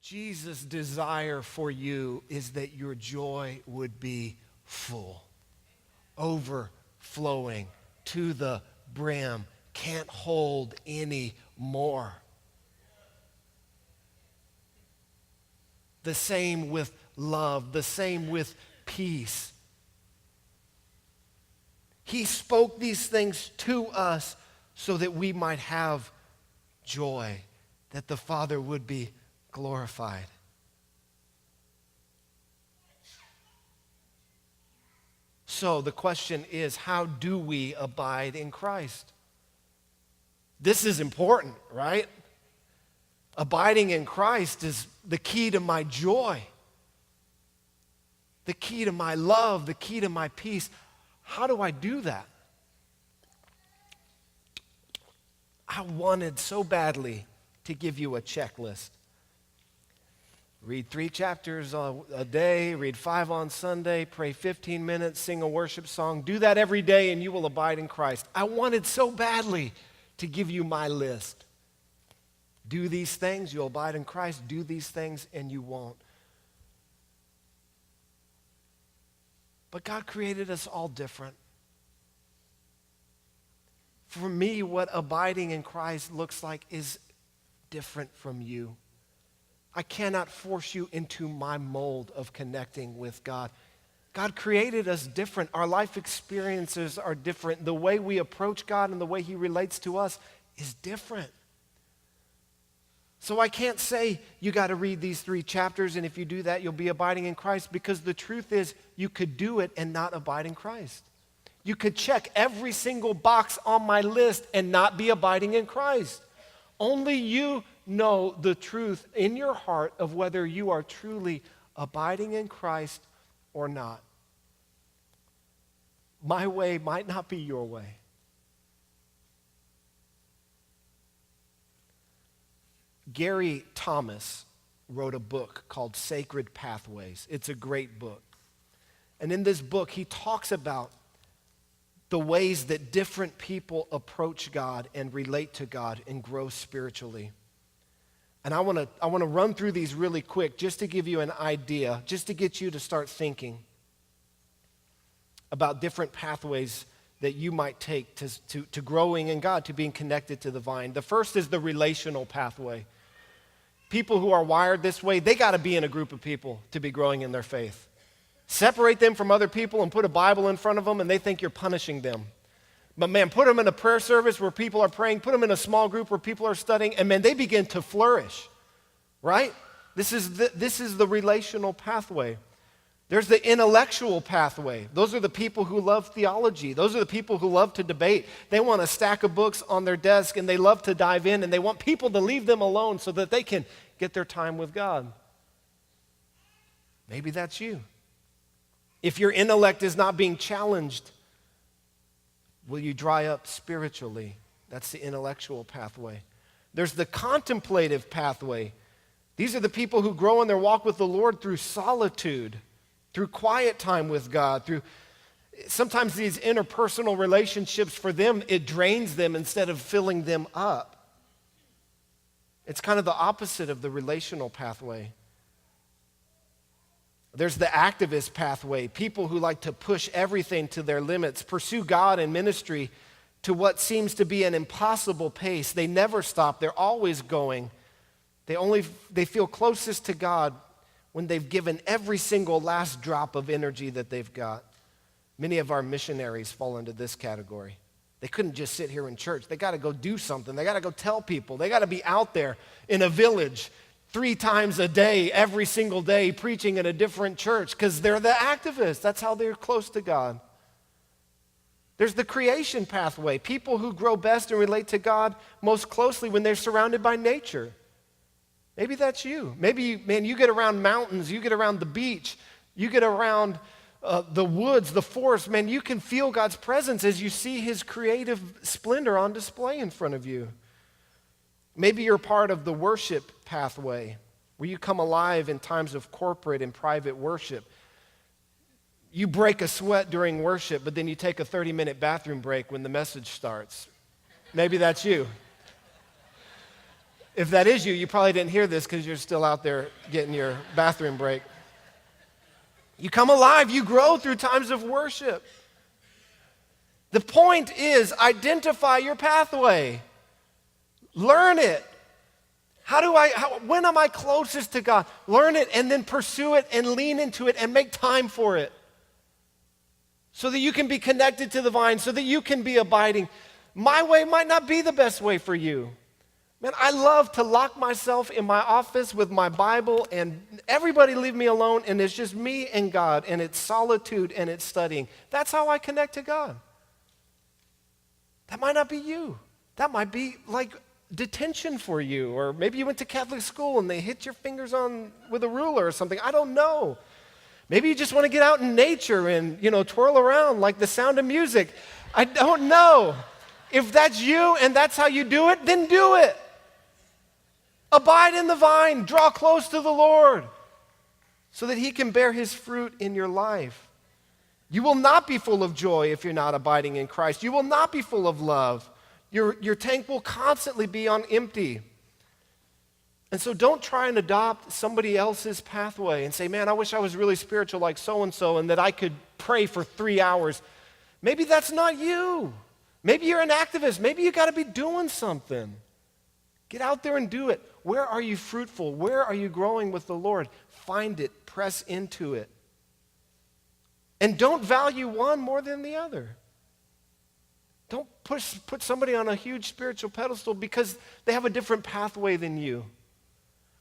Jesus' desire for you is that your joy would be full, overflowing to the brim, can't hold any more. The same with love, the same with peace. He spoke these things to us so that we might have joy, that the Father would be glorified. So the question is, how do we abide in Christ? This is important, right? Abiding in Christ is the key to my joy, the key to my love, the key to my peace. How do I do that? I wanted so badly to give you a checklist. Read 3 chapters a day, read 5 on Sunday, pray 15 minutes, sing a worship song. Do that every day and you will abide in Christ. I wanted so badly to give you my list. Do these things, you'll abide in Christ. Do these things and you won't. But God created us all different. For me, what abiding in Christ looks like is different from you. I cannot force you into my mold of connecting with God. God created us different. Our life experiences are different. The way we approach God and the way He relates to us is different. So I can't say you got to read these 3 chapters and if you do that, you'll be abiding in Christ, because the truth is you could do it and not abide in Christ. You could check every single box on my list and not be abiding in Christ. Only you know the truth in your heart of whether you are truly abiding in Christ or not. My way might not be your way. Gary Thomas wrote a book called Sacred Pathways. It's a great book. And in this book, he talks about the ways that different people approach God and relate to God and grow spiritually. And I want to run through these really quick just to give you an idea, just to get you to start thinking about different pathways that you might take to growing in God, to being connected to the vine. The first is the relational pathway. People who are wired this way, they got to be in a group of people to be growing in their faith. Separate them from other people and put a Bible in front of them and they think you're punishing them. But man, put them in a prayer service where people are praying, put them in a small group where people are studying, and man, they begin to flourish, right? This is the relational pathway. There's the intellectual pathway. Those are the people who love theology. Those are the people who love to debate. They want a stack of books on their desk and they love to dive in and they want people to leave them alone so that they can get their time with God. Maybe that's you. If your intellect is not being challenged, will you dry up spiritually? That's the intellectual pathway. There's the contemplative pathway. These are the people who grow in their walk with the Lord through solitude, through quiet time with God, through sometimes these interpersonal relationships, for them, it drains them instead of filling them up. It's kind of the opposite of the relational pathway. There's the activist pathway, people who like to push everything to their limits, pursue God and ministry to what seems to be an impossible pace. They never stop. They're always going. They feel closest to God when they've given every single last drop of energy that they've got. Many of our missionaries fall into this category. They couldn't just sit here in church. They got to go do something. They got to go tell people. They got to be out there in a village 3 times a day, every single day, preaching in a different church because they're the activists. That's how they're close to God. There's the creation pathway, people who grow best and relate to God most closely when they're surrounded by nature. Maybe that's you. Maybe, you get around mountains, you get around the beach, you get around the woods, the forest. Man, you can feel God's presence as you see His creative splendor on display in front of you. Maybe you're part of the worship pathway, where you come alive in times of corporate and private worship. You break a sweat during worship, but then you take a 30-minute bathroom break when the message starts. Maybe that's you. If that is you, you probably didn't hear this because you're still out there getting your bathroom break. You come alive, you grow through times of worship. The point is, identify your pathway. Learn it. When am I closest to God? Learn it and then pursue it and lean into it and make time for it. So that you can be connected to the vine, so that you can be abiding. My way might not be the best way for you. Man, I love to lock myself in my office with my Bible and everybody leave me alone and it's just me and God and it's solitude and it's studying. That's how I connect to God. That might not be you. That might be like detention for you, or maybe you went to Catholic school and they hit your fingers on with a ruler or something. I don't know. Maybe you just want to get out in nature and, twirl around like the sound of music. I don't know. If that's you and that's how you do it, then do it. Abide in the vine, draw close to the Lord so that he can bear his fruit in your life. You will not be full of joy if you're not abiding in Christ. You will not be full of love. Your tank will constantly be on empty. And so don't try and adopt somebody else's pathway and say, man, I wish I was really spiritual like so-and-so and that I could pray for 3 hours. Maybe that's not you. Maybe you're an activist. Maybe you got to be doing something. Get out there and do it. Where are you fruitful? Where are you growing with the Lord? Find it. Press into it. And don't value one more than the other. Don't put somebody on a huge spiritual pedestal because they have a different pathway than you.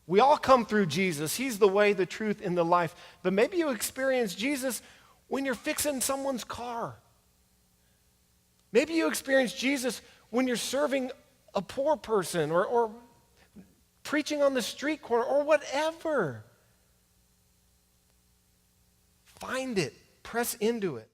We all come through Jesus. He's the way, the truth, and the life. But maybe you experience Jesus when you're fixing someone's car. Maybe you experience Jesus when you're serving a poor person or preaching on the street corner or whatever. Find it. Press into it.